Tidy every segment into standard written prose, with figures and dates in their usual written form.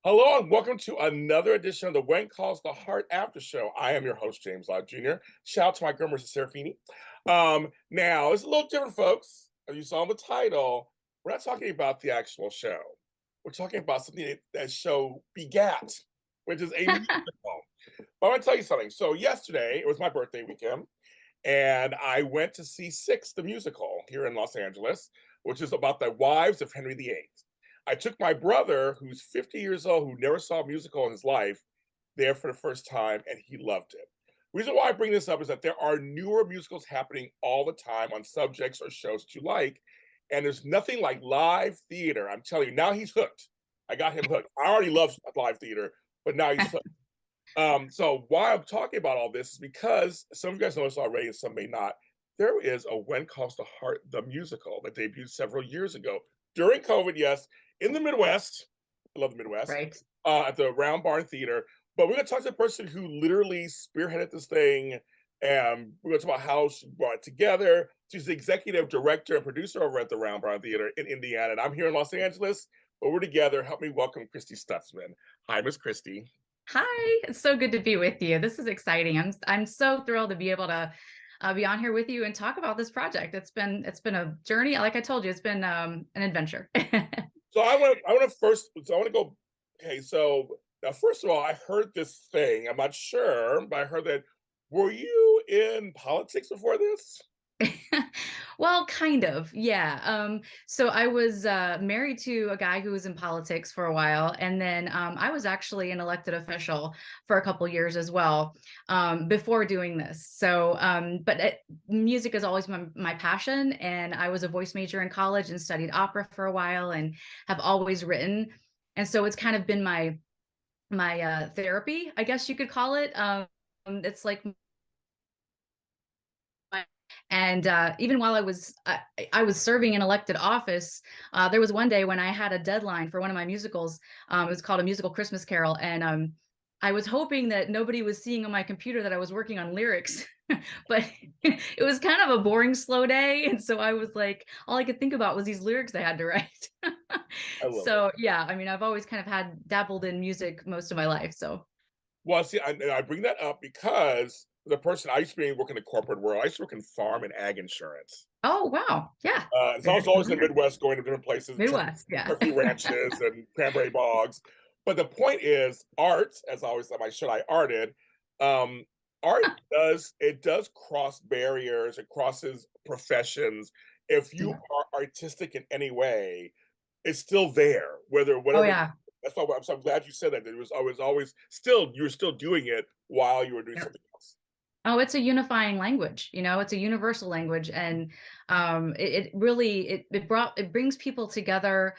Hello and welcome to another edition of the When Calls the Heart After Show. I am your host, James Lott Jr. Shout out to my girl, Marissa Serafini. Now, it's a little different, folks. As you saw in the title, we're not talking about the actual show. We're talking about something that show begat, which is a musical. But I want to tell you something. So yesterday, it was my birthday weekend, and I went to see Six, the musical, here in Los Angeles, which is about the wives of Henry VIII. I took my brother, who's 50 years old, who never saw a musical in his life, there for the first time, and he loved it. Reason why I bring this up is that there are newer musicals happening all the time on subjects or shows that you like, and there's nothing like live theater. I'm telling you, now he's hooked. I got him hooked. I already love live theater, but now he's hooked. So why I'm talking about all this is because some of you guys know this already and some may not. There is a When Calls the Heart, the musical that debuted several years ago during COVID, yes, in the Midwest. I love the Midwest, Right. at the Round Barn Theater. But we're going to talk to the person who literally spearheaded this thing. And we're going to talk about how she brought it together. She's the executive director and producer over at the Round Barn Theater in Indiana. And I'm here in Los Angeles, but we're together. Help me welcome Christy Stutzman. Hi, Miss Christy. Hi, it's so good to be with you. This is exciting. I'm so thrilled to be able to be on here with you and talk about this project. It's been a journey. Like I told you, it's been an adventure. So I want to go. Okay, so now first of all, I heard this thing. I'm not sure, but I heard that. Were you in politics before this? Well, kind of, yeah. So I was married to a guy who was in politics for a while, and then I was actually an elected official for a couple years as well before doing this. So, music has always been my passion, and I was a voice major in college and studied opera for a while, and have always written. And so it's kind of been my therapy, I guess you could call it. It's like and even while I was serving an elected office, there was one day when I had a deadline for one of my musicals. It was called A Musical Christmas Carol, and I was hoping that nobody was seeing on my computer that I was working on lyrics. But it was kind of a boring, slow day, and so I was like, all I could think about was these lyrics I had to write. I love it. So yeah, I mean, I've always kind of had dabbled in music most of my life. So Well, see, I bring that up because the person I used to be working in the corporate world, I used to work in farm and ag insurance. oh wow, yeah, So I was very always in the familiar. Midwest, going to different places, Midwest, yeah. turkey ranches and cranberry bogs. But the point is, art, as I always said, my should I arted. Um, art does cross barriers, it crosses professions. If you Yeah. are artistic in any way, it's still there, whether Oh whatever. yeah. That's why I'm so glad you said that. It was always still you were still doing it while you were doing Yep. something else. Oh, it's a unifying language, it's a universal language. And it really it brings people together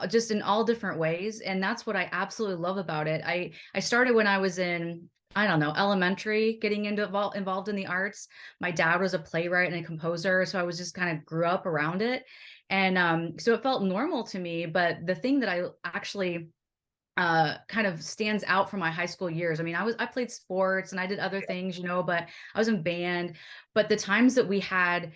just in all different ways. And that's what I absolutely love about it. I started when I was in, I don't know, elementary, getting involved in the arts. My dad was a playwright and a composer, so I was just kind of grew up around it. And so it felt normal to me. But the thing that I actually kind of stands out from my high school years. I mean, I played sports and I did other things, but I was in band. But the times that we had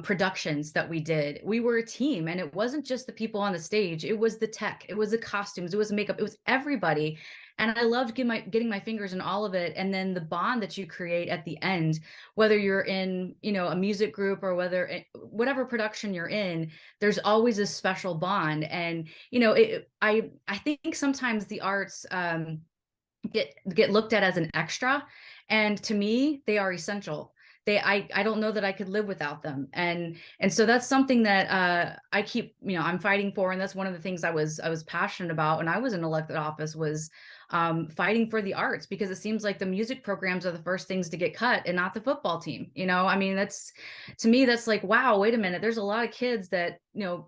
productions that we did, we were a team, and it wasn't just the people on the stage. It was the tech, it was the costumes, it was makeup, it was everybody. And I loved getting my fingers in all of it. And then the bond that you create at the end, whether you're in, a music group or whatever production you're in, there's always a special bond. And I think sometimes the arts get looked at as an extra, and to me they are essential. I don't know that I could live without them. And so that's something that I keep, I'm fighting for. And that's one of the things I was passionate about when I was in elected office, was fighting for the arts, because it seems like the music programs are the first things to get cut and not the football team. I mean, that's, to me, that's like, wow, wait a minute, there's a lot of kids that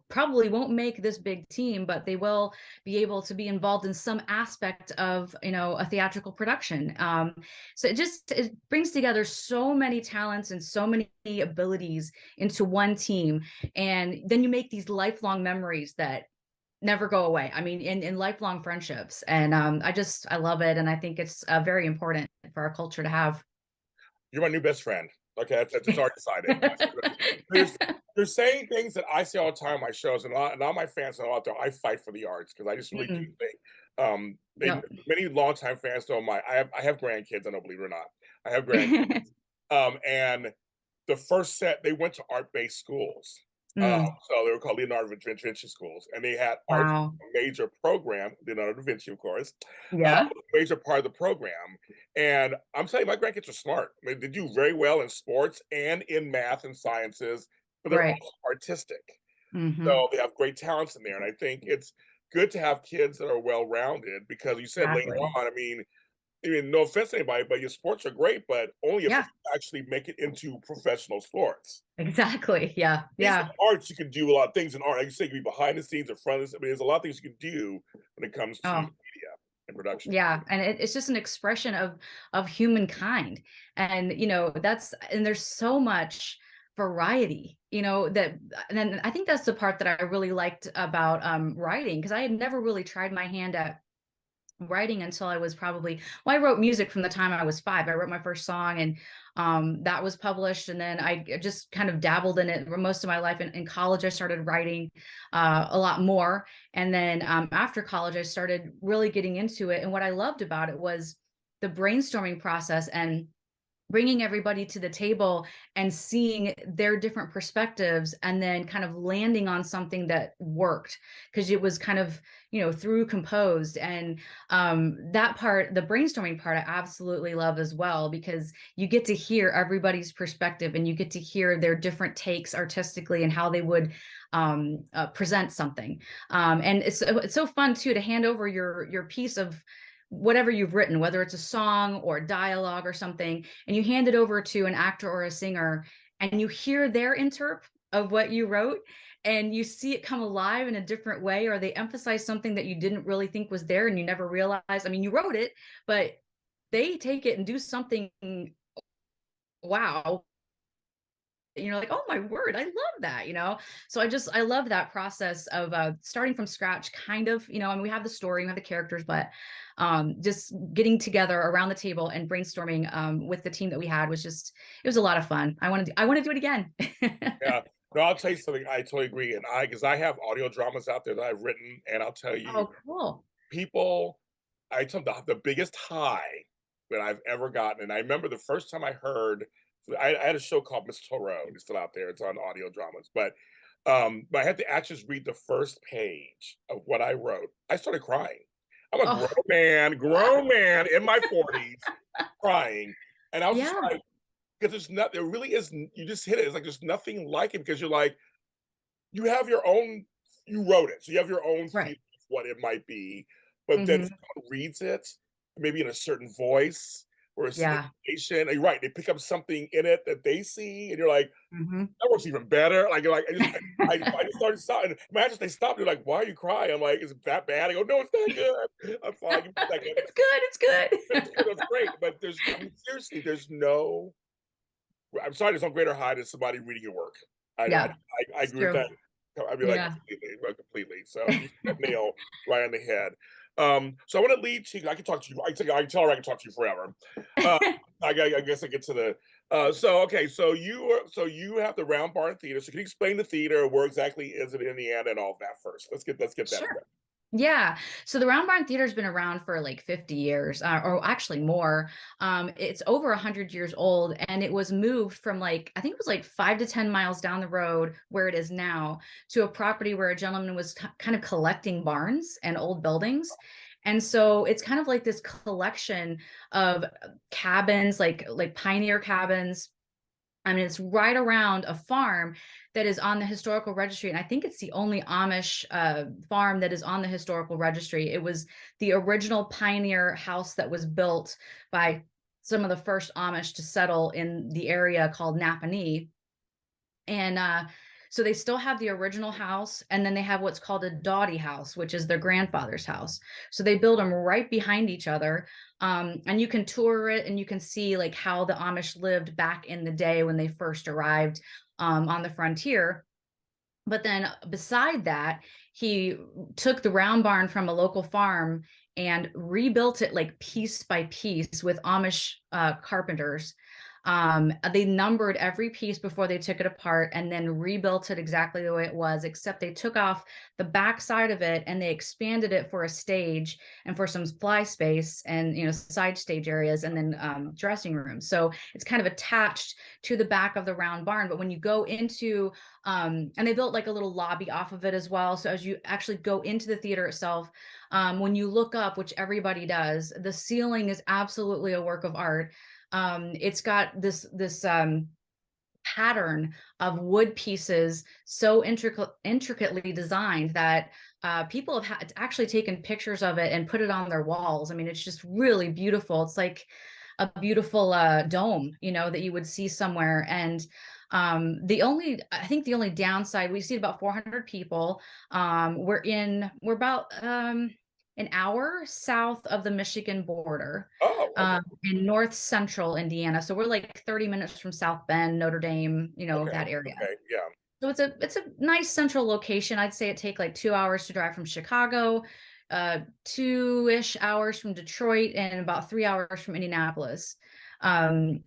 probably won't make this big team, but they will be able to be involved in some aspect of a theatrical production. So it brings together so many talents and so many abilities into one team, and then you make these lifelong memories that never go away. I mean, in lifelong friendships. And I love it, and I think it's very important for our culture to have. You're my new best friend. Okay, it's already decided. There's you're saying things that I say all the time on my shows, and a lot of my fans know out there, I fight for the arts because I just really do Mm-mm. think, Yep. many longtime fans know I have grandkids, I don't believe it or not. I have grandkids, and the first set, they went to art-based schools. Mm, So they were called Leonardo da Vinci schools, and they had art wow. a major program, Leonardo da Vinci, of course, Yeah. major part of the program. And I'm telling you, my grandkids are smart. I mean, they do very well in sports and in math and sciences, but they're Right. also artistic. Hmm. So they have great talents in there. And I think it's good to have kids that are well-rounded because you said later Exactly. on, I mean, no offense to anybody, but your sports are great, but only if you Yeah. actually make it into professional sports. Exactly. Yeah. These Yeah. arts, you can do a lot of things in art. Like you say, you can be behind the scenes or front of the, I mean, there's a lot of things you can do when it comes to Oh, media and production. yeah. And it's just an expression of humankind. And and there's so much variety, that and then I think that's the part that I really liked about writing, because I had never really tried my hand at writing until I was probably, well, I wrote music from the time I was 5. I wrote my first song, and that was published, and then I just kind of dabbled in it for most of my life. In college I started writing a lot more, and then after college I started really getting into it, and what I loved about it was the brainstorming process and bringing everybody to the table and seeing their different perspectives, and then kind of landing on something that worked, because it was kind of through composed. And that part, the brainstorming part, I absolutely love as well, because you get to hear everybody's perspective, and you get to hear their different takes artistically and how they would present something. And it's so fun too to hand over your piece of whatever you've written, whether it's a song or dialogue or something, and you hand it over to an actor or a singer, and you hear their interp of what you wrote, and you see it come alive in a different way, or they emphasize something that you didn't really think was there and you never realized. I mean, you wrote it, but they take it and do something, wow, and you're like, oh my word, I love that. So I love that process of starting from scratch, kind of. I mean, we have the story, we have the characters, but just getting together around the table and brainstorming with the team that we had was just, it was a lot of fun. I want to do it again. Yeah. No, I'll tell you something. I totally agree. And because I have audio dramas out there that I've written, and I'll tell you, Oh, cool. people, I tell them the biggest high that I've ever gotten. And I remember the first time I heard, I had a show called Miss Toro. It's still out there. It's on audio dramas, but I had to actually read the first page of what I wrote. I started crying. I'm a Oh, grown man in my 40s, crying, and I was just yeah. like, because there's not, there really is. You just hit it. It's like there's nothing like it because you're like, you have your own, you wrote it, so you have your own Right. feeling of what it might be. But then Hmm. someone reads it, maybe in a certain voice or a Yeah. situation, and you're right, they pick up something in it that they see, and you're like, Hmm. that works even better. Like you're like, I just started stopping. Imagine they stopped. You're like, why are you crying? I'm like, is it that bad? I go, no, it's that good. I'm fine. It's that good. It's good. It's It's good. good. It's great. But I mean, seriously, there's no. I'm sorry, there's no greater high than somebody reading your work. I I, Yeah, I it's agree with that. true. I'd be like Yeah. completely. So you hit that nail right on the head. So I want to lead to. I can talk to you. I can tell her I can talk to you forever. Uh, I guess I get to the. So okay, so you have the Round Barn Theater. So can you explain the theater? Where exactly is it in Indiana and all of that first? Let's get that. Sure. Yeah. So the Round Barn Theater's been around for like 50 years, or actually more. It's over 100 years old, and it was moved from, like, I think it was like 5 to 10 miles down the road where it is now, to a property where a gentleman was kind of collecting barns and old buildings. And so it's kind of like this collection of cabins, like pioneer cabins. I mean, it's right around a farm that is on the historical registry. And I think it's the only Amish farm that is on the historical registry. It was the original pioneer house that was built by some of the first Amish to settle in the area called Napanee. And so they still have the original house, and then they have what's called a Dottie house, which is their grandfather's house. So they build them right behind each other. And you can tour it, and you can see like how the Amish lived back in the day when they first arrived on the frontier. But then beside that, he took the round barn from a local farm and rebuilt it like piece by piece with Amish carpenters. They numbered every piece before they took it apart and then rebuilt it exactly the way it was, except they took off the back side of it and they expanded it for a stage and for some fly space and, side stage areas, and then dressing rooms. So it's kind of attached to the back of the round barn. But when you go into, and they built like a little lobby off of it as well. So as you actually go into the theater itself, when you look up, which everybody does, the ceiling is absolutely a work of art. It's got this pattern of wood pieces so intricately designed that people have actually taken pictures of it and put it on their walls. I mean, it's just really beautiful. It's like a beautiful dome, that you would see somewhere. And I think the only downside, we see about 400 people. We're about an hour south of the Michigan border, Oh, okay. in north central Indiana. So we're like 30 minutes from South Bend, Notre Dame, Okay. that area. Okay. Yeah. So it's a nice central location. I'd say it take like 2 hours to drive from Chicago, 2-ish hours from Detroit, and about 3 hours from Indianapolis.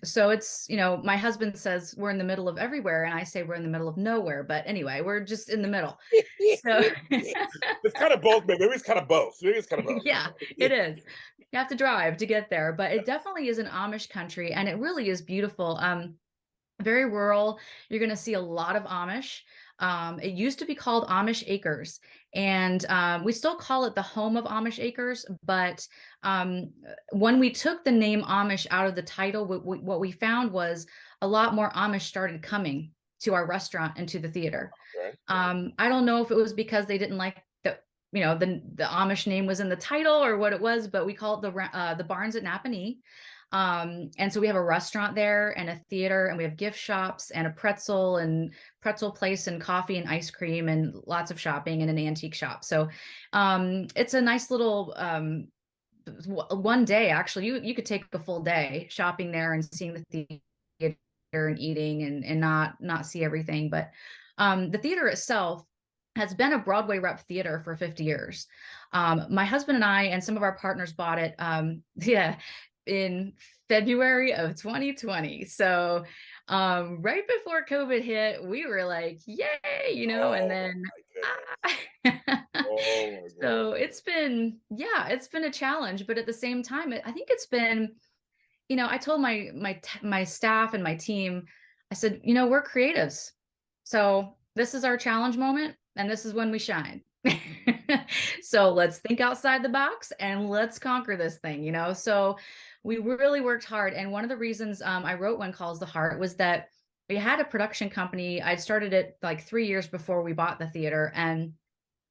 So it's, my husband says we're in the middle of everywhere, and I say we're in the middle of nowhere. But anyway, we're just in the middle. So It's kind of both. Maybe it's kind of both. Maybe it's kind of both. yeah, it is. You have to drive to get there, but it definitely is an Amish country, and it really is beautiful. Very rural. You're going to see a lot of Amish. It used to be called Amish Acres, and we still call it the home of Amish Acres. But when we took the name Amish out of the title, what we found was a lot more Amish started coming to our restaurant and to the theater. Okay. I don't know if it was because they didn't like the Amish name was in the title or what it was, but we call it the Barns at Napanee. And so we have a restaurant there and a theater, and we have gift shops and a pretzel place and coffee and ice cream and lots of shopping and an antique shop. So it's a nice little one day. Actually, you could take a full day shopping there and seeing the theater and eating and not see everything. But the theater itself has been a Broadway rep theater for 50 years. My husband and I and some of our partners bought it in February of 2020. So right before COVID hit, we were like, yay, and then Oh my so God. it's been a challenge, but at the same time, I think it's been, I told my staff and my team, I said, we're creatives. So this is our challenge moment, and this is when we shine. So let's think outside the box and let's conquer this thing, So we really worked hard. And one of the reasons I wrote When Calls the Heart was that we had a production company. I'd started it like 3 years before we bought the theater, and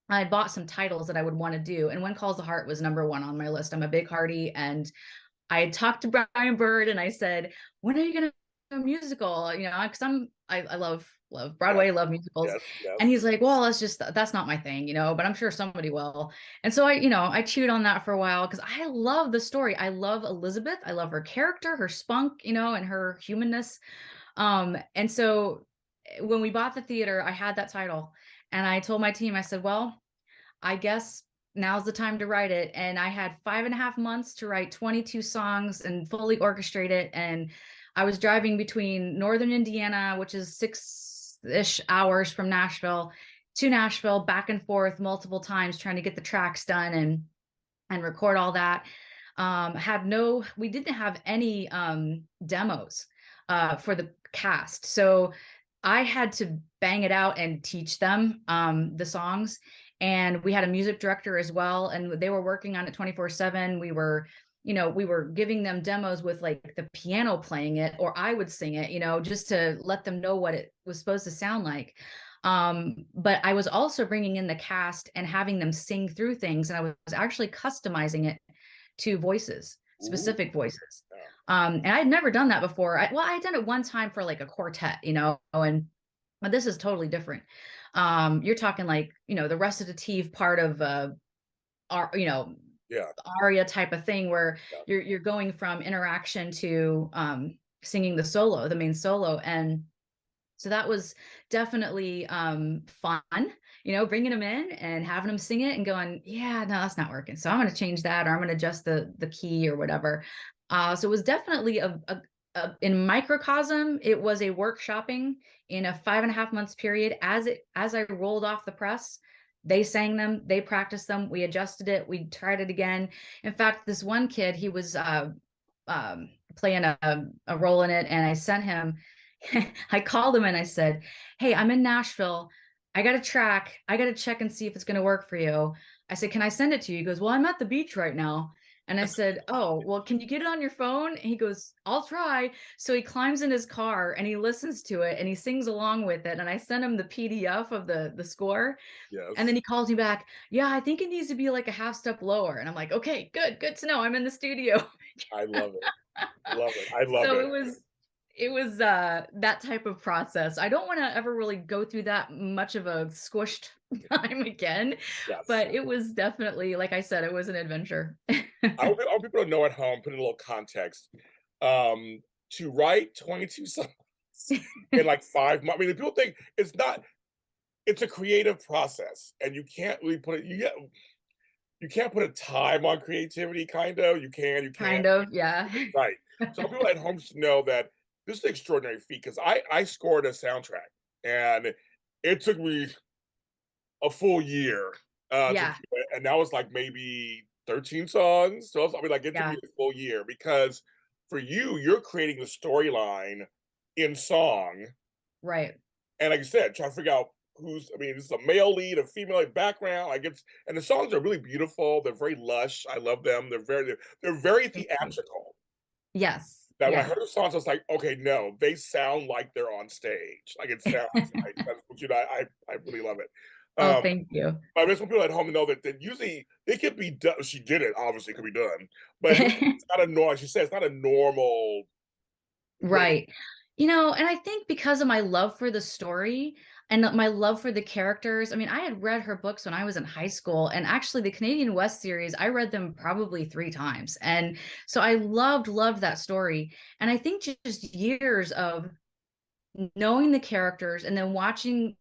I bought some titles that I would want to do. And When Calls the Heart was number one on my list. I'm a big Hardy, and I talked to Brian Bird and I said, when are you going to do a musical? Because I love Broadway, love musicals. Yes, yes. And he's like, well, that's not my thing, but I'm sure somebody will. And so I chewed on that for a while because I love the story. I love Elizabeth. I love her character, her spunk, and her humanness. And so when we bought the theater, I had that title, and I told my team, I said, well, I guess now's the time to write it. And I had 5.5 months to write 22 songs and fully orchestrate it. And I was driving between Northern Indiana, which is 6-ish hours from Nashville, to Nashville, back and forth multiple times, trying to get the tracks done and record all that. We didn't have any demos for the cast. So I had to bang it out and teach them the songs. And we had a music director as well, and they were working on it 24/7. We were giving them demos with like the piano playing it, or I would sing it, just to let them know what it was supposed to sound like. But I was also bringing in the cast and having them sing through things, and I was actually customizing it to voices, specific voices. And I'd never done that before. I'd done it one time for like a quartet, but this is totally different. You're talking like, the recitative part of aria type of thing where you're going from interaction to singing the main solo. And so that was definitely fun, bringing them in and having them sing it and going, yeah, no, that's not working. So I'm going to change that, or I'm going to adjust the key or whatever. So it was definitely a in microcosm, it was a workshopping in a 5.5 months period. As I rolled off the press, they sang them, they practiced them, we adjusted it, we tried it again. In fact, this one kid, he was playing a role in it, and I sent him. I called him and I said, "Hey, I'm in Nashville. I got a track. I got to check and see if it's going to work for you." I said, "Can I send it to you?" He goes, "Well, I'm at the beach right now." And I said, "Oh, well, can you get it on your phone?" And he goes, "I'll try." So he climbs in his car and he listens to it and he sings along with it. And I sent him the PDF of the score. And then Yes. he calls me back. "Yeah, I think it needs to be like a half step lower." And I'm like, "Okay, good to know. I'm in the studio." I love it. Love it. I love So it. it was that type of process. I don't want to ever really go through that much of a squished time again, Yes. but it was definitely, like I said, it was an adventure. I want people to know at home, put in a little context. To write 22 songs in like 5 months. I mean, people think it's not, it's a creative process and you can't really put it, you can't put a time on creativity, kind of. You can, Kind of, yeah. right. So people at home should know that this is an extraordinary feat because I scored a soundtrack and it took me a full year to do Yeah, it. And that was like maybe 13 songs. So I mean, like it took me yeah, a full year because for you, you're creating the storyline in song. right. And like I said, trying to figure out who's, I mean, this is a male lead, a female lead background. Like it's, and the songs are really beautiful. They're very lush. I love them. They're very Thank you. theatrical. Yes, That when I yeah. heard the songs, I was like, okay, no, they sound like they're on stage. Like it sounds like that's what you know. I really love it. Oh, Um, thank you. but I just want people at home to know that usually it can be done. She did it, obviously, it could be done, but it's not a normal. Like she said, it's not a normal way. Right. And I think because of my love for the story and my love for the characters, I mean, I had read her books when I was in high school, and actually the Canadian West series, I read them probably 3 times. And so I loved that story. And I think just years of knowing the characters and then watching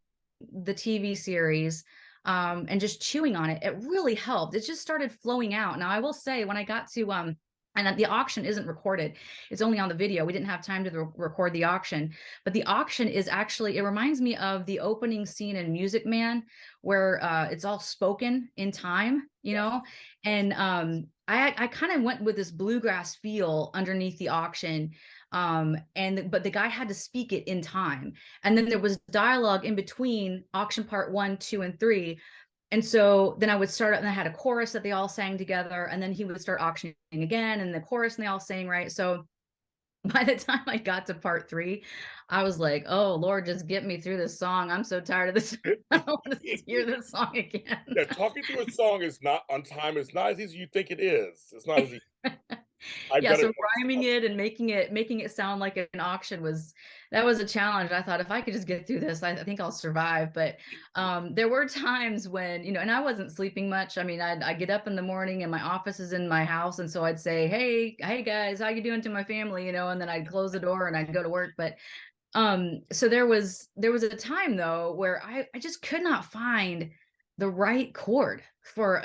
the TV series, and just chewing on it, it really helped. It just started flowing out. Now, I will say, when I got to and that the auction isn't recorded. It's only on the video. We didn't have time to record the auction, but the auction is actually, it reminds me of the opening scene in Music Man, where it's all spoken in time, Yes, yes. and I kind of went with this bluegrass feel underneath the auction. But the guy had to speak it in time, and then there was dialogue in between auction part 1, 2, and 3. And so then I would start, and I had a chorus that they all sang together, and then he would start auctioning again, and the chorus, and they all sang, right? So by the time I got to part 3, I was like, "Oh Lord, just get me through this song. I'm so tired of this. I don't want to hear this song again." Yeah, talking through a song is not on time. It's not as easy as you think it is. It's not as easy. I've Yeah, done it so rhyming once. it and making it sound like an auction was a challenge. I thought, if I could just get through this, I think I'll survive. But there were times when, and I wasn't sleeping much. I mean, I get up in the morning and my office is in my house, and so I'd say, "Hey guys, how you doing?" to my family, and then I'd close the door and I'd go to work. But so there was a time though where I just could not find the right chord for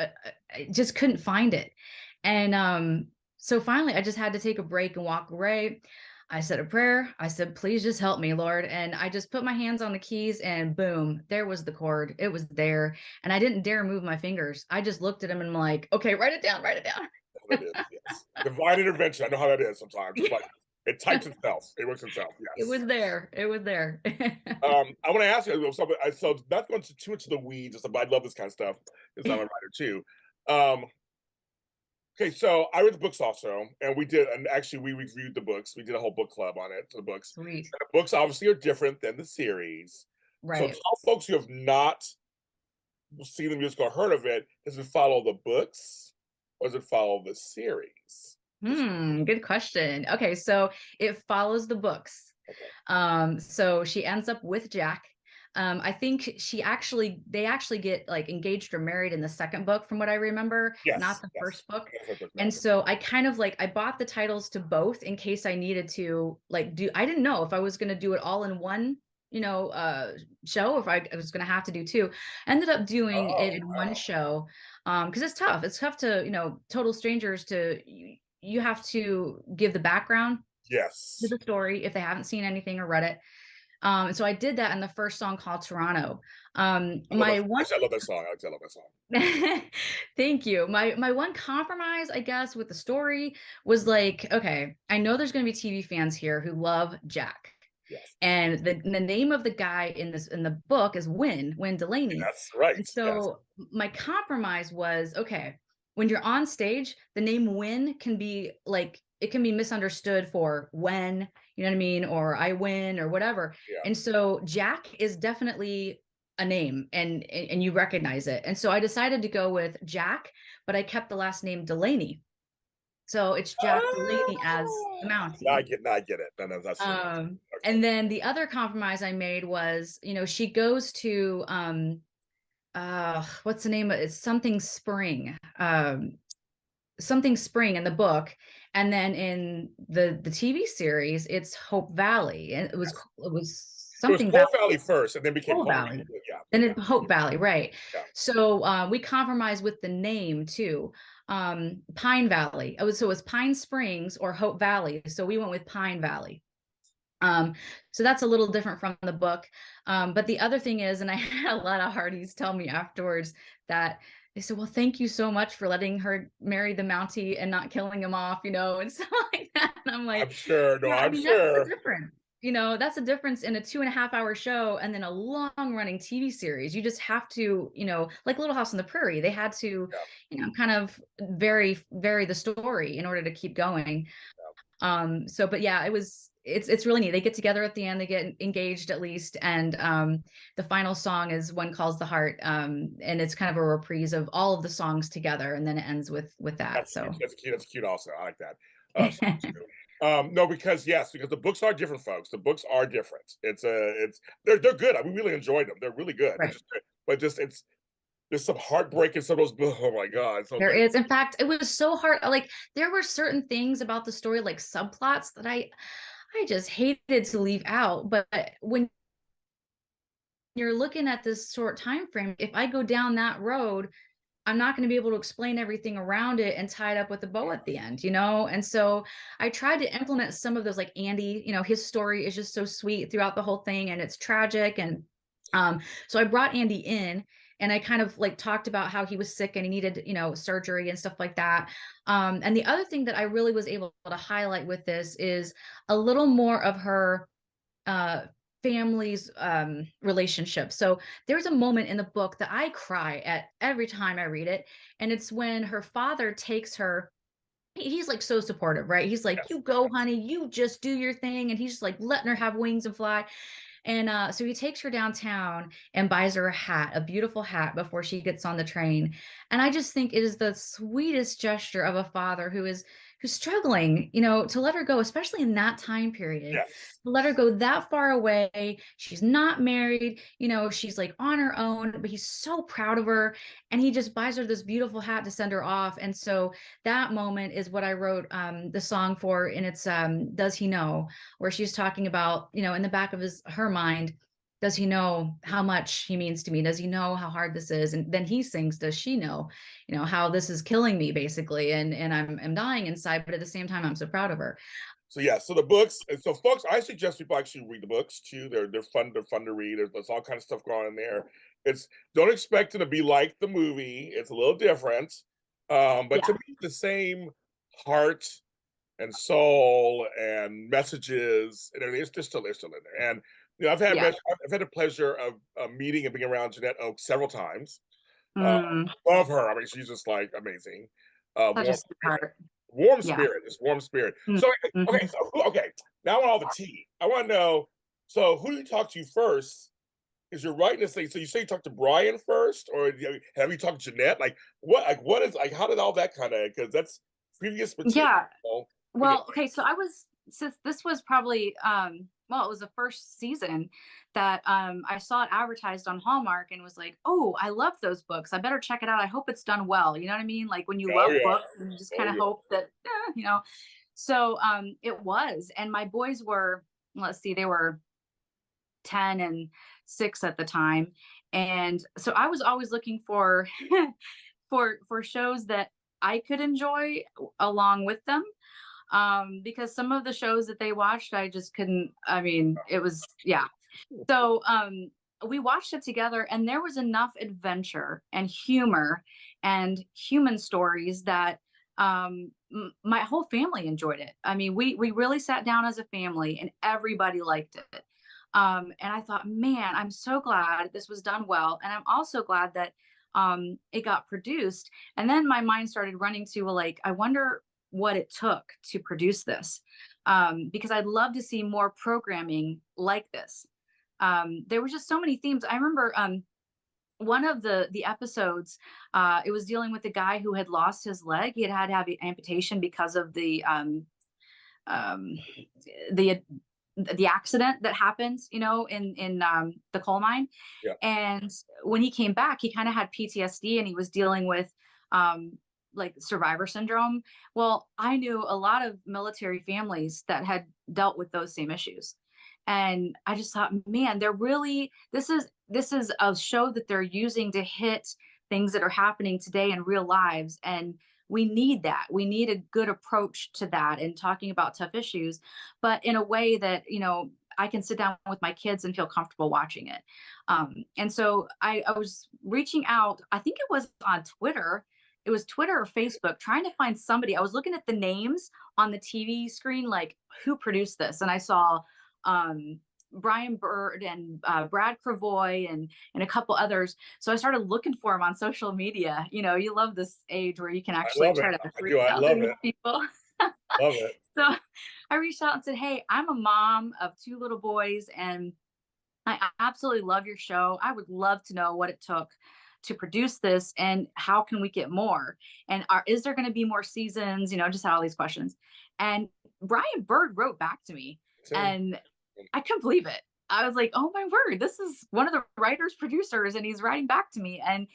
I just couldn't find it. And so finally I just had to take a break and walk away. I said a prayer. I said, "Please just help me, Lord." And I just put my hands on the keys, and boom, there was the chord. It was there. And I didn't dare move my fingers. I just looked at him and I'm like, "Okay, write it down, write it That is, yes. Divine intervention. I know how that is sometimes. Just like it down." types itself. It works itself. It Yes. was there. It was there. I want to ask you something. So not going too much of the weeds, but I love this kind of stuff because I'm a writer too. Um, okay, so I read the books also, and actually we reviewed the books. We did a whole book club on it. The books, Sweet. and the books obviously are different than the series. So Right. tell folks who have not seen the musical or heard of it, does it follow the books or does it follow the series? Good question. Okay, so it follows the books. Okay. So she ends up with Jack. I think they actually get like engaged or married in the second book, from what I remember, not Yes, the yes. first book. That's what And matters. so I kind of like, I bought the titles to both in case I needed to like I didn't know if I was going to do it all in one, show, or if I was going to have to do two. Ended up doing it Oh, in one wow. show. Because it's tough. It's tough to, total strangers, to you have to give the background, to Yes. the story if they haven't seen anything or read it. And so I did that in the first song called Toronto. I love My that. one Actually, I love that song. Actually, I love that song. Thank you. My one compromise, I guess, with the story was like, okay, I know there's going to be TV fans here who love Jack. Yes. And the name of the guy in the book is Win Delaney. That's right. And Yes. so my compromise was, okay, when you're on stage, the name Win can be like, it can be misunderstood for when, you know what I mean, or I win or whatever. Yeah. And so Jack is definitely a name, and you recognize it. And so I decided to go with Jack, but I kept the last name Delaney. So it's Jack Delaney as the Mountie. Now I get it. No, no, that's okay. And then the other compromise I made was, she goes to what's the name of it? It's something spring in the book, and then in the TV series it's Hope Valley, and it was It was something Hope Valley. Valley first, and then became Hope Hope. Valley. Yeah. Then Yeah. it's Hope Valley, right? Yeah. So we compromised with the name too. Pine Valley. So it was Pine Springs or Hope Valley. So we went with Pine Valley. So that's a little different from the book. But the other thing is, and I had a lot of Hardys tell me afterwards that they said, well, thank you so much for letting her marry the Mountie and not killing him off, and stuff like that. And I'm I'm like, sure. No, yeah, I I'm mean, that's the sure. difference. That's a difference in a 2.5 hour show and then a long running TV series. You just have to, like Little House on the Prairie, they had to, Yeah. kind of vary the story in order to keep going. So but yeah, it's really neat. They get together at the end, they get engaged at least, and the final song is One Calls the Heart, and it's kind of a reprise of all of the songs together, and then it ends with that. That's So cute. That's cute. That's cute. Also, I like that. Song too. No, because the books are different, folks. The books are different. They're good. I mean, we really enjoyed them. They're really good. right. It's there's some heartbreak in some of those. Oh my god! So There is, in fact, it was so hard. Like there were certain things about the story, like subplots, that I just hated to leave out. But when you're looking at this short time frame, if I go down that road, I'm not going to be able to explain everything around it and tie it up with a bow at the end, And so I tried to implement some of those, like Andy, his story is just so sweet throughout the whole thing, and it's tragic. And so I brought Andy in, and I kind of like talked about how he was sick and he needed, surgery and stuff like that. And the other thing that I really was able to highlight with this is a little more of her uh family's relationship. So there's a moment in the book that I cry at every time I read it, and it's when her father takes her. He's like so supportive, right? He's like, yes, you go honey, you just do your thing, and he's just like letting her have wings and fly. And so he takes her downtown and buys her a hat, a beautiful hat, before she gets on the train. And I just think it is the sweetest gesture of a father who's struggling, to let her go, especially in that time period, yes. to let her go that far away. She's not married, she's like on her own, but he's so proud of her. And he just buys her this beautiful hat to send her off. And so that moment is what I wrote the song for. And it's Does He Know? Where she's talking about, in the back of her mind, does he know how much he means to me? Does he know how hard this is? And then he sings, does she know, how this is killing me, basically, and I'm dying inside, but at the same time, I'm so proud of her. So yeah, so the books, and so folks, I suggest people actually read the books too. They're fun. They're fun to read. There's all kind of stuff going on in there. It's Don't expect it to be like the movie. It's a little different, but to Yeah. me, the same heart and soul and messages and everything. They're still in there. And Yeah. I've had the pleasure of meeting and being around Jeanette Oak several times. Mm, Love her. I mean, she's just like amazing. such a Warm, sweetheart. warm Yeah. spirit, just warm spirit. Mm, So okay, mhm. okay. Now I want all the tea. I want to know. So who do you talk to first? Is you're writing this thing? So you say you talked to Brian first, or have you talked to Jeanette? Like what is like? How did all that kind of? Because that's previous material. Yeah. You know, Well, okay, so since this was probably well, it was the first season that I saw it advertised on Hallmark and was like, "Oh, I love those books. I better check it out. I hope it's done well." You know what I mean? Like when you oh love yeah, books, you just oh kind of yeah. hope that So it was, and my boys were, let's see, they were 10 and 6 at the time. And so I was always looking for for shows that I could enjoy along with them. because some of the shows that they watched, I just couldn't. I mean, it was, yeah. So we watched it together, and there was enough adventure and humor and human stories that my whole family enjoyed it. I mean, we really sat down as a family, and everybody liked it. And I thought, man, I'm so glad this was done well, and I'm also glad that it got produced. And then my mind started running to, well, like, I wonder what it took to produce this, because I'd love to see more programming like this. There were just so many themes. I remember one of the episodes, it was dealing with a guy who had lost his leg. He had had to have amputation because of um, the the accident that happened, you know, in the coal mine. Yeah. And when he came back, he kind of had PTSD, and he was dealing with um, like survivor syndrome. Well, I knew a lot of military families that had dealt with those same issues. And I just thought, man, they're really, this is a show that they're using to hit things that are happening today in real lives. And we need that. We need a good approach to that and talking about tough issues, but in a way that, you know, I can sit down with my kids and feel comfortable watching it. And so I was reaching out, I think it was on Twitter. It was Twitter or Facebook, trying to find somebody. I was looking at the names on the TV screen, like who produced this. And I saw um, Brian Bird and Brad Cravoy and a couple others. So I started looking for him on social media. You know, you love this age where you can I actually love it. try to I reach do. I out to love these it. people. Love it. So I reached out and said, hey, I'm a mom of two little boys, and I absolutely love your show. I would love to know what it took to produce this, and how can we get more? And is there going to be more seasons? You know, just had all these questions. And Brian Bird wrote back to me, Same. and I couldn't believe it. I was like, oh my word, this is one of the writers, producers, and he's writing back to me. And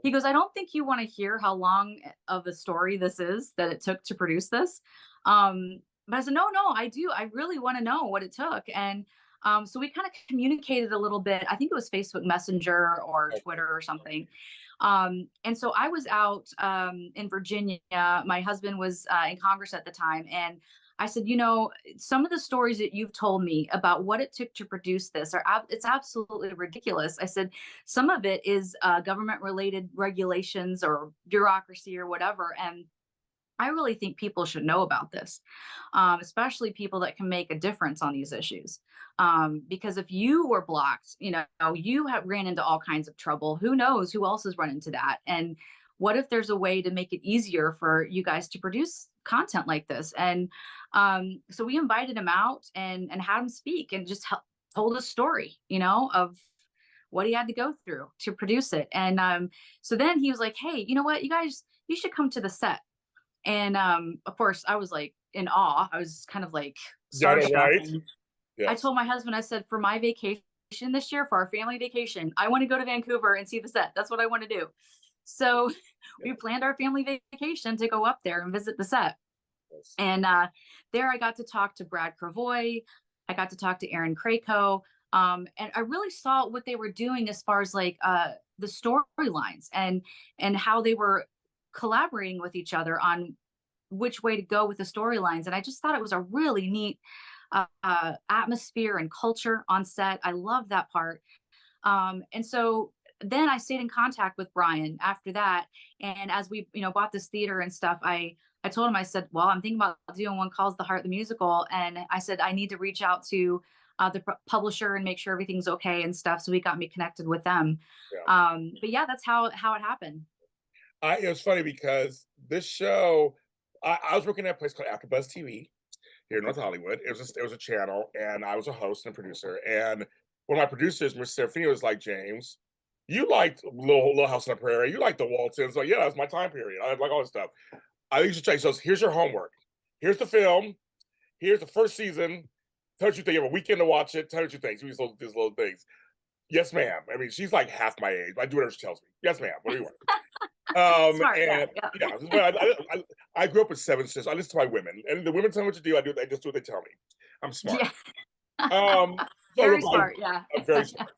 he goes, I don't think you want to hear how long of a story this is that it took to produce this. But I said, no, no, I do. I really want to know what it took. And so we kind of communicated a little bit. I think it was Facebook Messenger or Twitter or something. And so I was out in Virginia. My husband was in Congress at the time. And I said, you know, some of the stories that you've told me about what it took to produce this it's absolutely ridiculous. I said, some of it is government related regulations or bureaucracy or whatever. And I really think people should know about this, especially people that can make a difference on these issues. Because if you were blocked, you know, you have ran into all kinds of trouble. Who knows who else has run into that? And what if there's a way to make it easier for you guys to produce content like this? And so we invited him out and had him speak and just told a story, you know, of what he had to go through to produce it. And so then he was like, hey, you know what, you guys, you should come to the set. And of course, I was like in awe. I was kind of like Yeah, I know, starstruck. right? And I Yes. told my husband, I said, for my vacation this year, for our family vacation, I want to go to Vancouver and see the set. That's what I want to do. So Yeah, we planned our family vacation to go up there and visit the set. yes. And there I got to talk to Brad Cravoy. I got to talk to Aaron Krakow. And I really saw what they were doing as far as like the storylines and how they were collaborating with each other on which way to go with the storylines. And I just thought it was a really neat atmosphere and culture on set. I love that part. And so then I stayed in contact with Brian after that. And as we, you know, bought this theater and stuff, I told him, I said, well, I'm thinking about doing one called The Heart the Musical. And I said, I need to reach out to the publisher and make sure everything's okay and stuff. So he got me connected with them. Yeah. But yeah, that's how it happened. It was funny because this show, I was working at a place called AfterBuzz TV here in North Hollywood. It was a channel, and I was a host and producer. And one of my producers, Miss Serafini, was like, James, you liked Little House on the Prairie. You liked the Waltons. Like, yeah, that's my time period. I like all this stuff. I used to check. So here's your homework. Here's the film. Here's the first season. Tell what you think. You have a weekend to watch it. Tell what you think. So these little things. Yes, ma'am. I mean, she's like half my age. I do whatever she tells me. Yes, ma'am. What do you want? Smart. And Yeah. yeah, I grew up with seven sisters. I listen to my women, and the women tell me what to do. I just do what they tell me. I'm smart. Yeah. Um, so Very look, smart. Yeah. I'm very smart.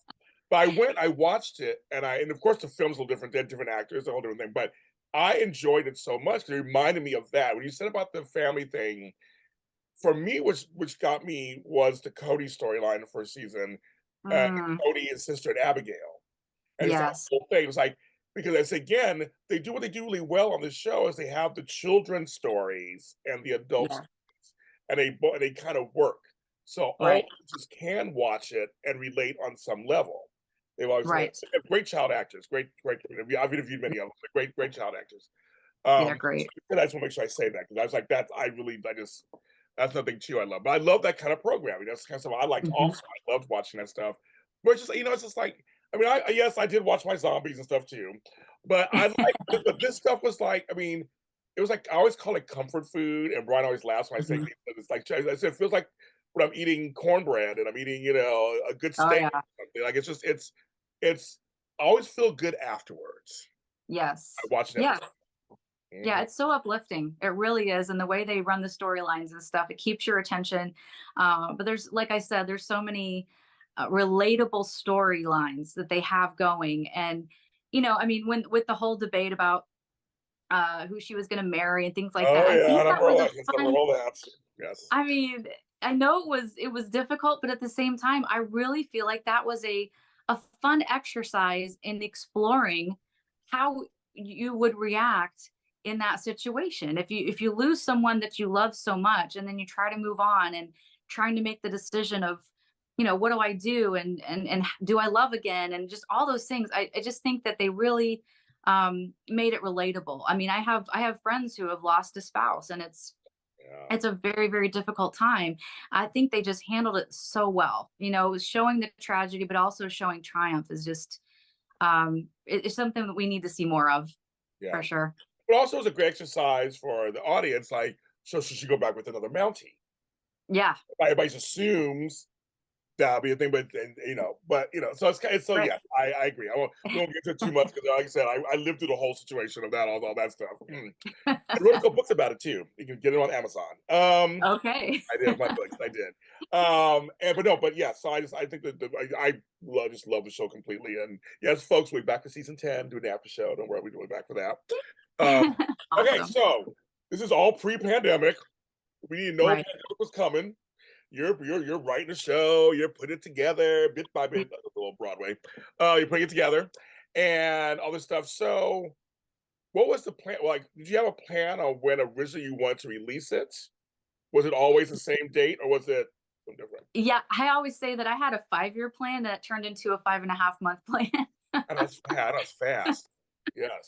But I watched it, and of course the film's a little different. They had different actors, a whole different thing. But I enjoyed it so much because it reminded me of that. When you said about the family thing, for me, which got me was the Cody storyline the first season, Mm, Cody and sister and Abigail. And it's that yes. whole thing. It was like because it's again, they do what they do really well on this show is they have the children's stories and the adult Yeah. stories, and they kind of work. So all Right. ages can watch it and relate on some level. They've always had Right. they have great child actors, great. I've interviewed many of them, but great child actors. Yeah, So great. I just want to make sure I say that because I was like, I just that's nothing too I love, but I love that kind of programming. That's kind of stuff I liked. Mhm. Also, I loved watching that stuff. But it's just it's just like I mean, yes, I did watch my zombies and stuff too, but I like but this stuff was like I mean, it was like I always call it comfort food, and Brian always laughs when I say Mhm. it's like I said, it feels like when I'm eating cornbread and I'm eating a good Oh, steak yeah. or something. Like it's I always feel good afterwards. I Yes. watch an Yeah. episode. Yeah, Mhm. it's so uplifting. It really is, and the way they run the storylines and stuff, it keeps your attention. But there's, like I said, there's so many relatable storylines that they have going, and I mean, when with the whole debate about who she was going to marry and things like Oh, that, I yeah, I think that remember was all a that. Yes, I remember fun. all that. Yes. I mean, I know it was difficult, but at the same time, I really feel like that was a fun exercise in exploring how you would react in that situation. If you lose someone that you love so much and then you try to move on and trying to make the decision of, what do I do and do I love again and just all those things. I just think that they really made it relatable. I mean, I have friends who have lost a spouse and Yeah. it's a very, very difficult time. I think they just handled it so well. Showing the tragedy, but also showing triumph is just it's something that we need to see more of Yeah. for sure. But also it's a great exercise for the audience, like, so should she go back with another Mountie? Yeah, Everybody just assumes that'll be a thing, so it's so right. yeah, I agree. We won't get into it too much because, like I said, I lived through the whole situation of that, all that stuff. I wrote a couple books about it too. You can get it on Amazon. Okay. I did my books. I did. And but no, but yeah. So I think that just love the show completely. And yes, folks, we're back to season 10, doing the after show. Don't worry, we're doing back for that. Um, okay, Awesome. so this is all pre-pandemic. We didn't know Right. pandemic was coming. You're writing a show. You're putting it together bit by bit. A little Broadway. You're putting it together and all this stuff. So, what was the plan? Like, did you have a plan on when originally you wanted to release it? Was it always the same date, or was it something different? Yeah, I always say that I had a 5-year plan that turned into a 5.5-month plan. That's fast. Yes.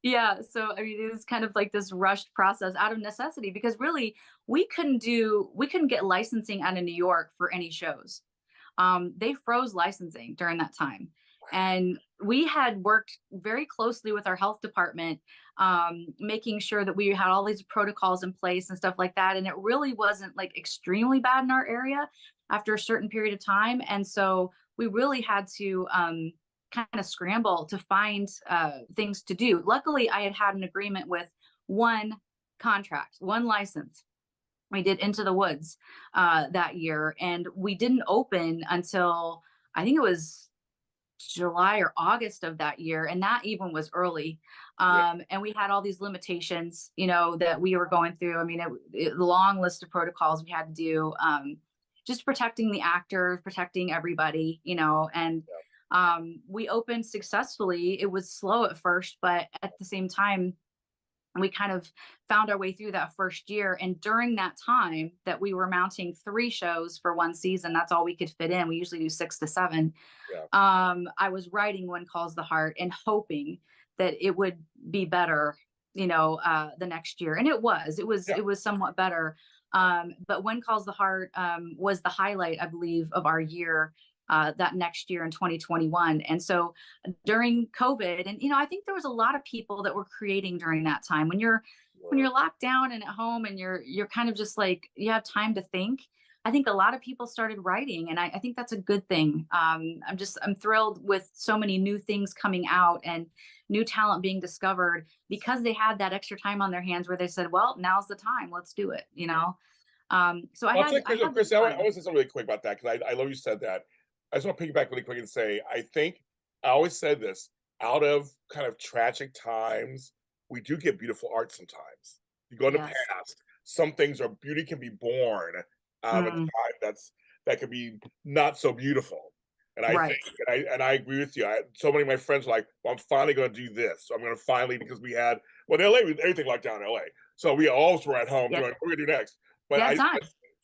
Yeah, so I mean, it was kind of like this rushed process out of necessity because really we couldn't get licensing out of New York for any shows. They froze licensing during that time. And we had worked very closely with our health department, making sure that we had all these protocols in place and stuff like that. And it really wasn't like extremely bad in our area after a certain period of time. And so we really had to kind of scramble to find things to do. Luckily, I had an agreement with one contract, one license. We did Into the Woods that year, and we didn't open until I think it was July or August of that year, and that even was early. Yeah. And we had all these limitations, that we were going through. I mean, the long list of protocols we had to do, just protecting the actors, protecting everybody, and we opened successfully. It was slow at first, but at the same time, we kind of found our way through that first year. And during that time that we were mounting 3 shows for one season, that's all we could fit in. We usually do 6 to 7. Yeah. I was writing One Calls the Heart and hoping that it would be better, the next year. And it was, it was, Yeah. it was somewhat better. But One Calls the Heart was the highlight, I believe, of our year. That next year in 2021. And so during COVID, and I think there was a lot of people that were creating during that time when you're Word. locked down and at home and you're kind of just like you have time to think. I think a lot of people started writing, and I think that's a good thing. I'm thrilled with so many new things coming out and new talent being discovered because they had that extra time on their hands where they said, "Well, now's the time. Let's do it." So I I'll had say, I had the Chris, I time. want to say something really quick about that because I love you said that. I just want to piggyback really quick and say, I think I always said this out of kind of tragic times, we do get beautiful art sometimes. You go in the Yes. past, some things are beauty can be born out of a Mm, time that could be not so beautiful. And I think, right. and I agree with you. So many of my friends are like, well, I'm finally going to do this. So I'm going to finally, because we had, well, in LA, everything locked down in LA. So we always were at home Yep. doing, what are we going to do next? But You had time.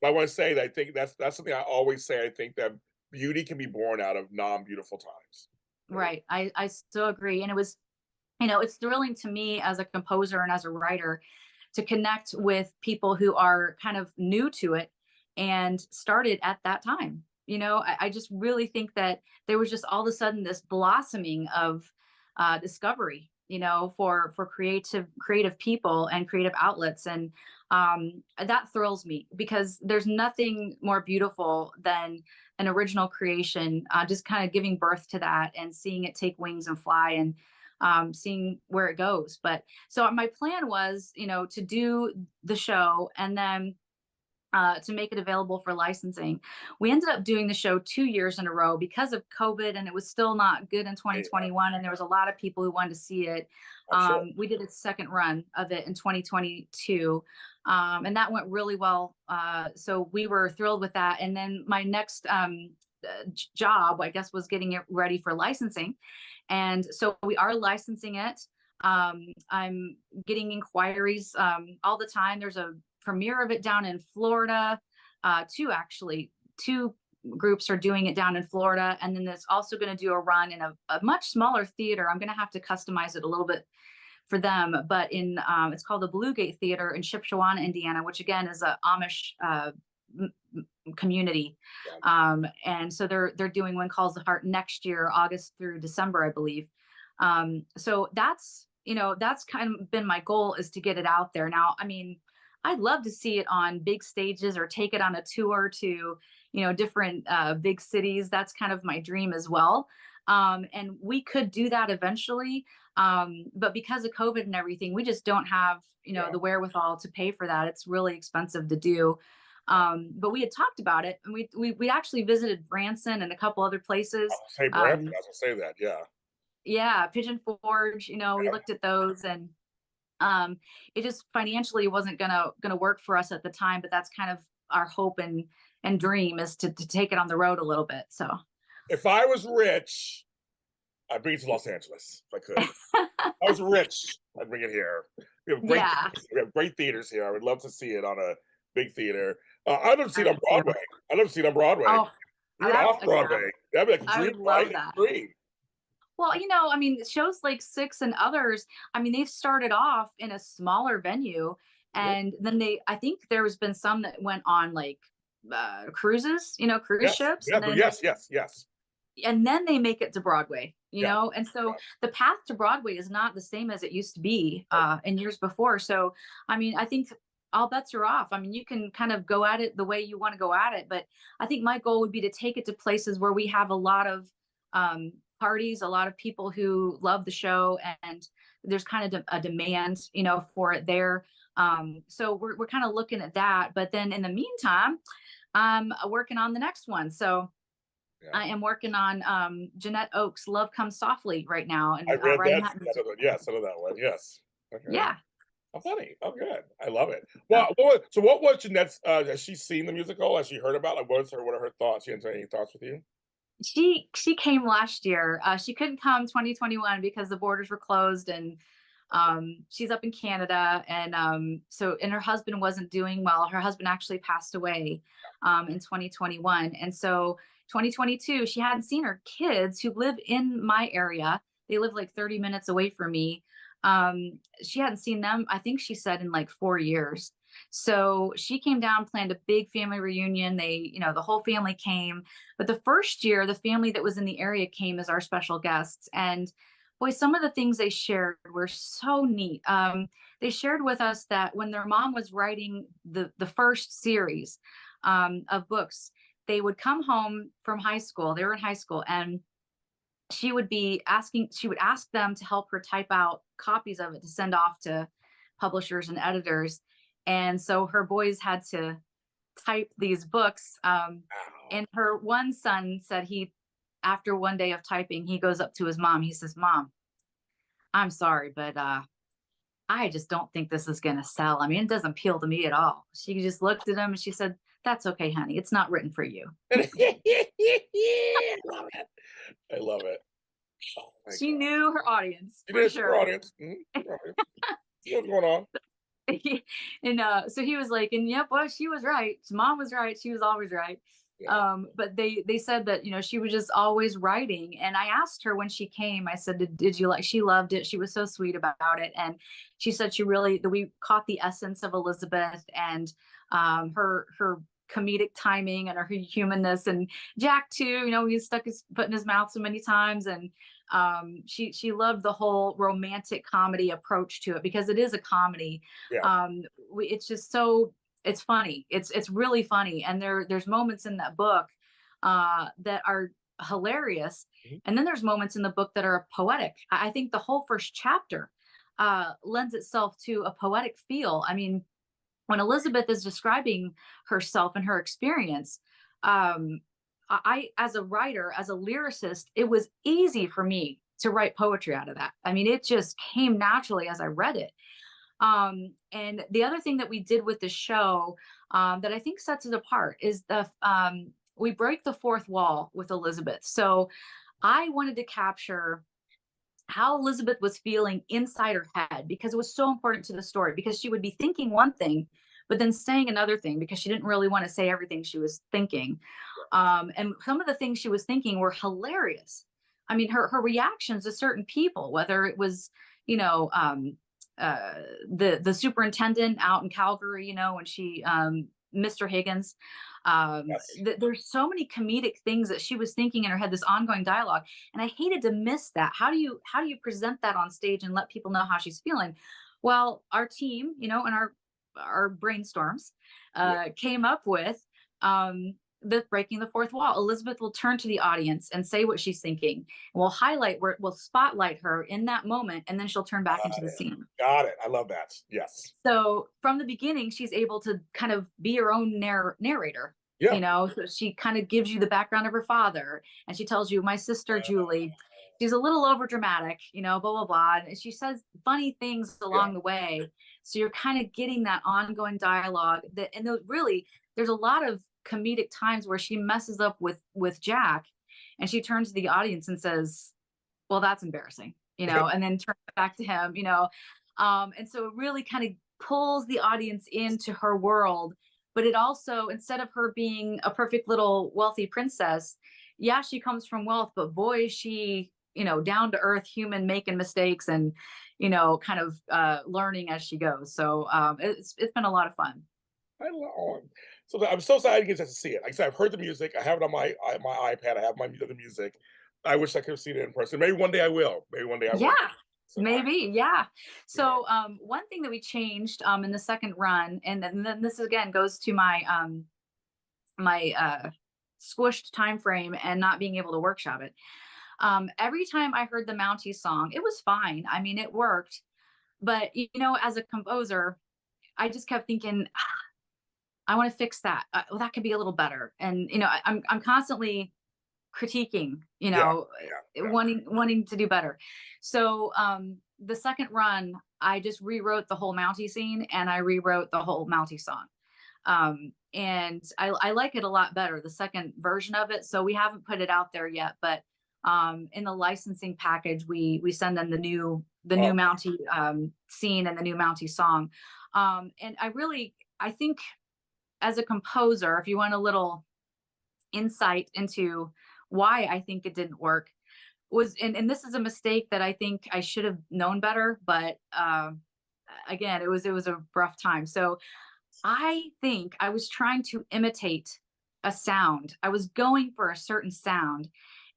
I want to say that I think that's something I always say. I think that beauty can be born out of non-beautiful times. Right. I so agree. And it was, it's thrilling to me as a composer and as a writer to connect with people who are kind of new to it and started at that time. I just really think that there was just all of a sudden this blossoming of discovery, for creative people and creative outlets. And that thrills me because there's nothing more beautiful than an original creation, just kind of giving birth to that and seeing it take wings and fly, and seeing where it goes. But so my plan was, to do the show and then to make it available for licensing. We ended up doing the show 2 years in a row because of COVID, and it was still not good in Yeah, 2021. And there was a lot of people who wanted to see it. I'm sure. We did a second run of it in 2022, and that went really well. So we were thrilled with that. And then my next job, I guess, was getting it ready for licensing. And so we are licensing it. I'm getting inquiries all the time. There's a premiere of it down in Florida. Two groups are doing it down in Florida, and then it's also going to do a run in a much smaller theater. I'm going to have to customize it a little bit for them, but in it's called the Blue Gate Theater in Shipshewana, Indiana, which again is a Amish community. Yeah. And so they're doing When Calls the Heart next year, August through December, I believe. So that's kind of been my goal, is to get it out there. Now, I mean, I'd love to see it on big stages or take it on a tour to, different big cities. That's kind of my dream as well. And we could do that eventually. But because of COVID and everything, we just don't have, Yeah. the wherewithal to pay for that. It's really expensive to do. But we had talked about it, and we actually visited Branson and a couple other places. I'll say Brampton. I was gonna say that. Yeah. Yeah, Pigeon Forge, we looked at those, and it just financially wasn't gonna work for us at the time, but that's kind of our hope and dream, is to take it on the road a little bit. So If I was rich, I'd bring it to Los Angeles if I could. If I was rich, I'd bring it here. yeah. We have great theaters here. I would love to see it on a big theater. I'd love to see it I on would too. Broadway. I'd love to see it on Broadway, Oh, even off yeah, Broadway. That'd be like a I dream, would right? love that. Dream. Well, I mean, shows like Six and others, I mean, they've started off in a smaller venue, Mhm. and then I think there's been some that went on like cruises, cruise Yes, ships, yes, yes, yes, yes. and then they make it to Broadway, Yeah, and so yeah. the path to Broadway is not the same as it used to be in years before. So, I mean, I think all bets are off. I mean, you can kind of go at it the way you want to go at it, but I think my goal would be to take it to places where we have a lot of parties, a lot of people who love the show, and there's kind of a demand, for it there. So we're kind of looking at that. But then in the meantime, I'm working on the next one. So Yeah. I am working on Jeanette Oakes' "Love Comes Softly" right now, I and read writing that. that That musical. other, yes, I know that one. Yes. Okay. Yeah. Oh, funny. Oh, good. I love it. So Well, so what was Jeanette's? Has she seen the musical? Has she heard about? Like, what are her thoughts? She has any thoughts with you? she came last year. She couldn't come 2021 because the borders were closed, and she's up in Canada, and and her husband wasn't doing well. Her husband actually passed away in 2021, and so 2022 she hadn't seen her kids who live in my area. They live like 30 minutes away from me. She hadn't seen them, I think she said, in like 4 years. So she came down, planned a big family reunion. The whole family came. But the first year, the family that was in the area came as our special guests. And boy, some of the things they shared were so neat. They shared with us that when their mom was writing the first series of books, they would come home from high school. They were in high school, and she would ask them to help her type out copies of it to send off to publishers and editors. And so her boys had to type these books. Wow. And her one son said, after one day of typing, he goes up to his mom. He says, "Mom, I'm sorry, but I just don't think this is going to sell. I mean, it doesn't appeal to me at all. She just looked at him and she said, "That's okay, honey. It's not written for you." I love it. I love it. Oh my She god. knew her audience You for did your sure. audience. Right. See what's going on. And so he was like, and yep, well, she was right. Mom was right. She was always right. Yeah. But they said that, she was just always writing. And I asked her when she came, I said, did you like, she loved it. She was so sweet about it. And she said she really, that we caught the essence of Elizabeth, and her comedic timing and her humanness, and Jack too, he's stuck his foot in his mouth so many times. And she loved the whole romantic comedy approach to it, because it is a comedy. Yeah. It's just so, it's funny, it's really funny, and there's moments in that book that are hilarious, Mhm. and then there's moments in the book that are poetic. I think the whole first chapter lends itself to a poetic feel. I mean, when Elizabeth is describing herself and her experience, um, as a writer, as a lyricist, it was easy for me to write poetry out of that. I mean, it just came naturally as I read it. And the other thing that we did with the show, that I think sets it apart, is we break the fourth wall with Elizabeth. So I wanted to capture how Elizabeth was feeling inside her head, because it was so important to the story, because she would be thinking one thing, but then saying another thing, because she didn't really want to say everything she was thinking. And some of the things she was thinking were hilarious. I mean, her reactions to certain people, whether it was, you know, um, uh, the superintendent out in Calgary, when she, Mr. Higgins, Yes. there's so many comedic things that she was thinking in her head, this ongoing dialogue, and I hated to miss that. How do you present that on stage and let people know how she's feeling? Well, our team, and our brainstorms Yeah. came up with the breaking the fourth wall. Elizabeth will turn to the audience and say what she's thinking. We'll highlight where we'll spotlight her in that moment, and then she'll turn back into Got the it. scene. Got it. I love that. Yes. So from the beginning, she's able to kind of be her own narrator. Yeah. So she kind of gives you the background of her father, and she tells you, my sister Julie, she's a little over dramatic, blah blah blah, and she says funny things Yeah. along the way. So you're kind of getting that ongoing dialogue, really, there's a lot of comedic times where she messes up with Jack, and she turns to the audience and says, well, that's embarrassing, and then turns it back to him, and so it really kind of pulls the audience into her world. But it also, instead of her being a perfect little wealthy princess, yeah, she comes from wealth, but boy, is she, down to earth human, making mistakes, and kind of learning as she goes. So it's been a lot of fun. I love. So I'm so excited to get to see it. Like I said, I've heard the music. I have it on my iPad. I have my the music. I wish I could have seen it in person. Maybe one day I will. Maybe one day I Yeah, will. So maybe. Yeah. yeah. So one thing that we changed in the second run, and then this again goes to my squished time frame and not being able to workshop it. Every time I heard the Mountie song, it was fine. I mean, it worked. But as a composer, I just kept thinking, I want to fix that. Well, that could be a little better. And I'm constantly critiquing, Yeah. Yeah. wanting to do better. So the second run, I just rewrote the whole Mountie scene, and I rewrote the whole Mountie song. And I like it a lot better, the second version of it. So we haven't put it out there yet, but in the licensing package, we send them the new Oh, Mountie scene and the new Mountie song. And I think, as a composer, if you want a little insight into why I think it didn't work, was, and this is a mistake that I think I should have known better, but again, it was a rough time. So I think I was trying to imitate a sound. I was going for a certain sound,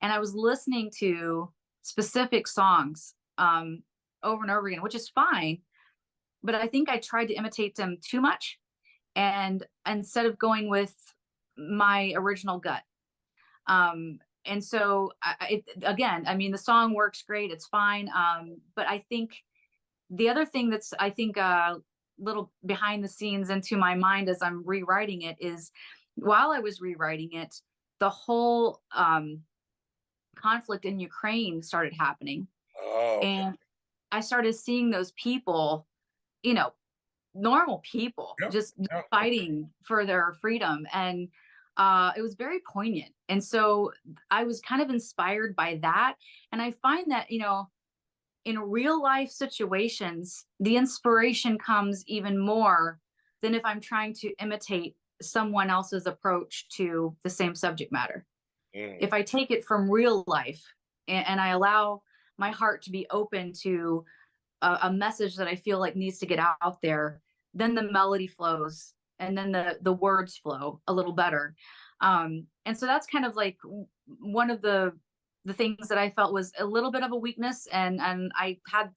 and I was listening to specific songs over and over again, which is fine. But I think I tried to imitate them too much, and instead of going with my original gut. And so again, I mean, the song works great. It's fine. But I think the other thing that's, I think, little behind the scenes into my mind as I'm rewriting it is, while I was rewriting it, the whole conflict in Ukraine started happening. oh, okay. And I started seeing those people you know, normal people Yeah, just yeah. fighting for their freedom. And it was very poignant. And so I was kind of inspired by that. And I find that, in real life situations, the inspiration comes even more than if I'm trying to imitate someone else's approach to the same subject matter. Mm, If I take it from real life, and I allow my heart to be open to a message that I feel like needs to get out there, then the melody flows and then the words flow a little better. And so that's kind of like one of the things that I felt was a little bit of a weakness, and I had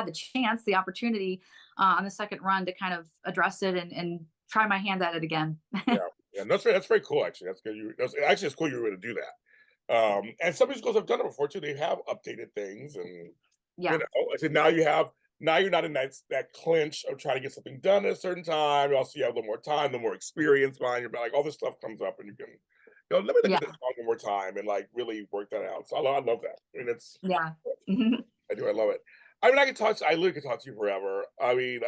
the chance, the opportunity on the second run to kind of address it and try my hand at it again. yeah, yeah, that's very cool, actually. That's good. That's actually, it's cool you were able to do that. And some musicals have done it before too. They have updated things, and Yeah, I said now you're not in that clinch of trying to get something done at a certain time. You also, you have a little more time, a little more experience behind your back. Like all this stuff comes up, and you can, let me look yeah, at this song one more time and like really work that out. So I love that. I mean, it's yeah. I do. I love it. I mean, I literally could talk to you forever. I mean,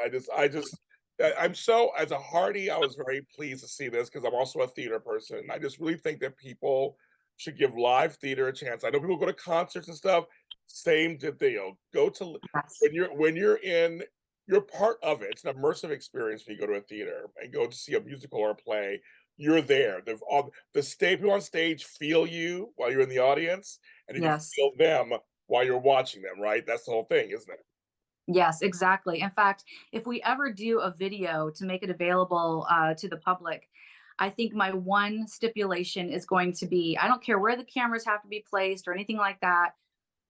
I'm so, as a Hardy, I was very pleased to see this because I'm also a theater person. I just really think that people should give live theater a chance. I know people go to concerts and stuff. Same deal. Go to Yes, when you're in, you're part of it. It's an immersive experience when you go to a theater and go to see a musical or a play. You're there. The stage people on stage feel you while you're in the audience, and you can yes. feel them while you're watching them, right? That's the whole thing, isn't it? Yes, exactly. In fact, if we ever do a video to make it available to the public, I think my one stipulation is going to be, I don't care where the cameras have to be placed or anything like that.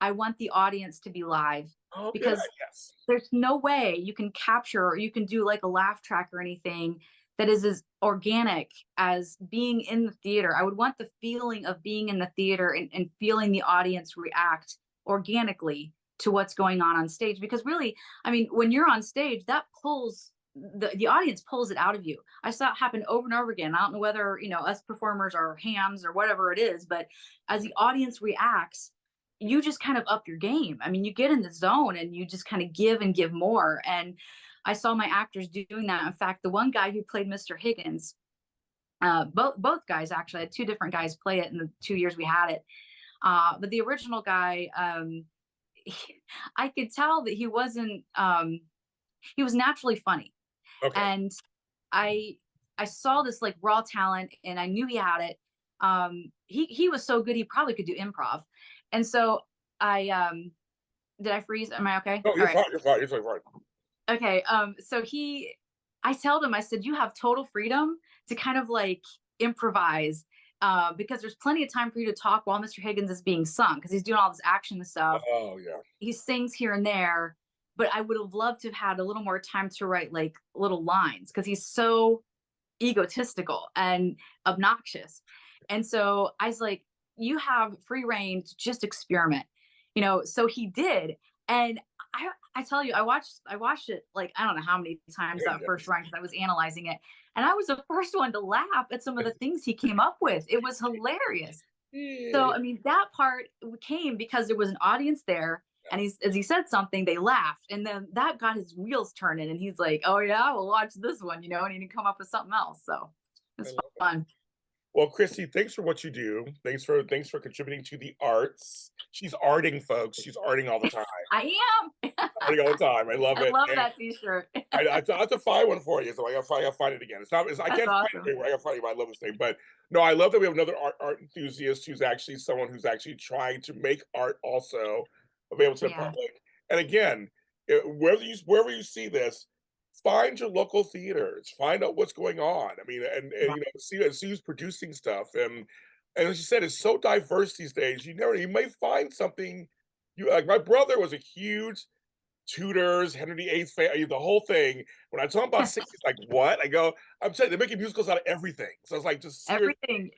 I want the audience to be live, Okay, because yes. there's no way you can capture or you can do like a laugh track or anything that is as organic as being in the theater. I would want the feeling of being in the theater and feeling the audience react organically to what's going on stage, because really, I mean, when you're on stage, that pulls the audience pulls it out of you. I saw it happen over and over again. I don't know whether, us performers are hams or whatever it is, but as the audience reacts, you just kind of up your game. I mean, you get in the zone and you just kind of give and give more. And I saw my actors doing that. In fact, the one guy who played Mr. Higgins, both guys actually, I had two different guys play it in the 2 years we had it. But the original guy, I could tell that he was naturally funny. Okay. And I I saw this like raw talent and I knew he had it. He was so good he probably could do improv. And so I did I freeze? Am I okay? No, All you're right. fine, you're fine, you're totally fine. Okay. So I told him, I said, you have total freedom to kind of like improvise, because there's plenty of time for you to talk while Mr. Higgins is being sung because he's doing all this action and stuff. Oh, yeah. He sings here and there, but I would have loved to have had a little more time to write like little lines because he's so egotistical and obnoxious. And so I was like, you have free reign to just experiment, So he did. And I tell you, I watched it like I don't know how many times Yeah, that yeah. first run because I was analyzing it. And I was the first one to laugh at some of the things he came up with. It was hilarious. So, Yeah. I mean, that part came because there was an audience there, and as he said something, they laughed, and then that got his wheels turning, and he's like, "Oh yeah, we'll watch this one," and he didn't come up with something else. So I it's love it. fun. Well, Christy, thanks for what you do. Thanks for contributing to the arts. She's arting, folks. She's arting all the time. I am. Arting all the time. I love I it. love And that T-shirt. I have to find one for you, so I gotta find it again. I That's can't find it awesome. anywhere. I gotta find it, but I love this thing. But no, I love that we have another art enthusiast who's actually someone who's actually trying to make art also available to the Yeah, public. And again, wherever you see this, find your local theaters, find out what's going on. I mean, and yeah. see who's producing stuff. And as you said, it's so diverse these days. You may find something you like. My brother was a huge Tudors, Henry VIII, the whole thing. When I talk about 60s, like what? I go, I'm saying they're making musicals out of everything. So it's like just seriously, Everything.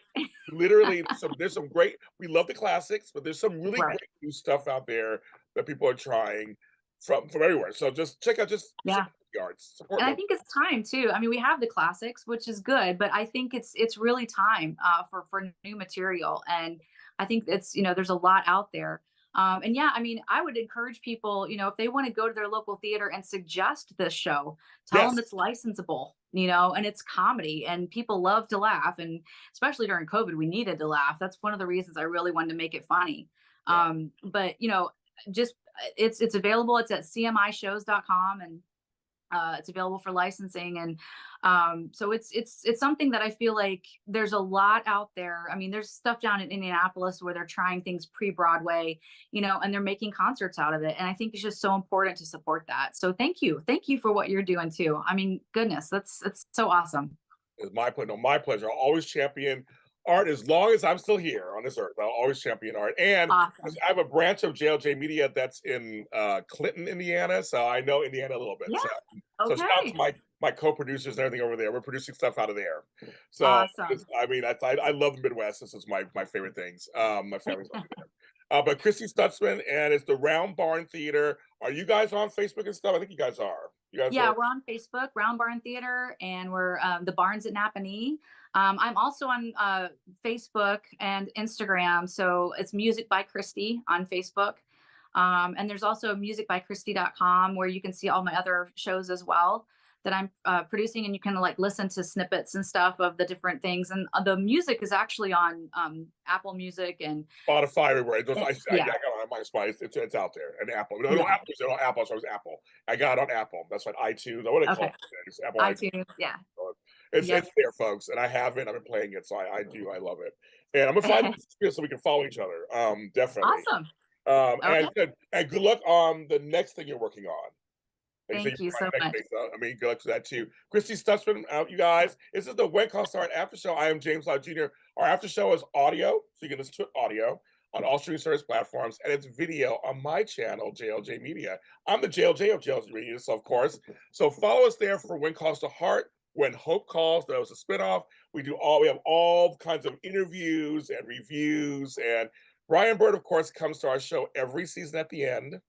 literally, there's some great. We love the classics, but there's some really Right. great new stuff out there that people are trying from everywhere. So just check out, just Yeah. support the arts, support And I local. think it's time too. I mean, we have the classics, which is good, but I think it's really time for new material. And I think it's there's a lot out there. And yeah, I mean, I would encourage people, if they want to go to their local theater and suggest this show, tell them Yes. it's licensable, and it's comedy and people love to laugh. And especially during COVID, we needed to laugh. That's one of the reasons I really wanted to make it funny. Yeah. But just it's available. It's at cmishows.com, and it's available for licensing. And so it's something that I feel like there's a lot out there. I mean, there's stuff down in Indianapolis where they're trying things pre-Broadway, and they're making concerts out of it. And I think it's just so important to support that. So thank you for what you're doing too. I mean, goodness, that's so awesome. It's my pleasure. No, my pleasure. I'll always champion art as long as I'm still here on this earth. I'll always champion art. And Awesome. I have a branch of JLJ Media that's in Clinton, Indiana, so I know Indiana a little bit. Yeah. So shout out to Okay. my co-producers and everything over there. We're producing stuff out of there. So Awesome. I mean, I love the Midwest. This is my favorite things. My family's over there. But Christy Stutzman, and it's the Round Barn Theater. Are you guys on Facebook and stuff? I think you guys are. You guys Yeah, are. we're on Facebook, Round Barn Theater, and we're the Barns at Napanee. I'm also on Facebook and Instagram, so it's Music by Christy on Facebook. And there's also musicbychristy.com where you can see all my other shows as well that I'm producing, and you can like listen to snippets and stuff of the different things. And the music is actually on Apple Music and Spotify everywhere. I yeah, got it on my Spotify. It's out there. And Apple. No, no, yeah, Apple. No, Apple. So it was Apple. I got it on Apple. That's what iTunes. What do they call okay, it? It's Apple iTunes. iTunes, yeah, It's yep, there, folks. And I have it. I've been playing it, so I do. I love it. And I'm gonna find it so we can follow each other. Definitely. awesome. And Okay, good luck on the next thing you're working on. Like you say, thank you you're so next much. thing. So I mean, good luck to that too. Christy Stutzman, out you guys. This is the When Call Start After Show. I am James Lott Jr. Our after show is audio, so you can listen to it audio on all streaming service platforms, and it's video on my channel, JLJ Media. I'm the JLJ of JLJ Media, so of course. So follow us there for When Calls to Heart, When Hope Calls. That was a spinoff. We have all kinds of interviews and reviews, and Brian Bird, of course, comes to our show every season at the end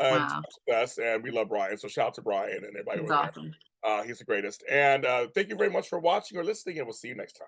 and Wow, talks with us, and we love Brian. So shout out to Brian and everybody it's over there. awesome. He's the greatest. And thank you very much for watching or listening, and we'll see you next time.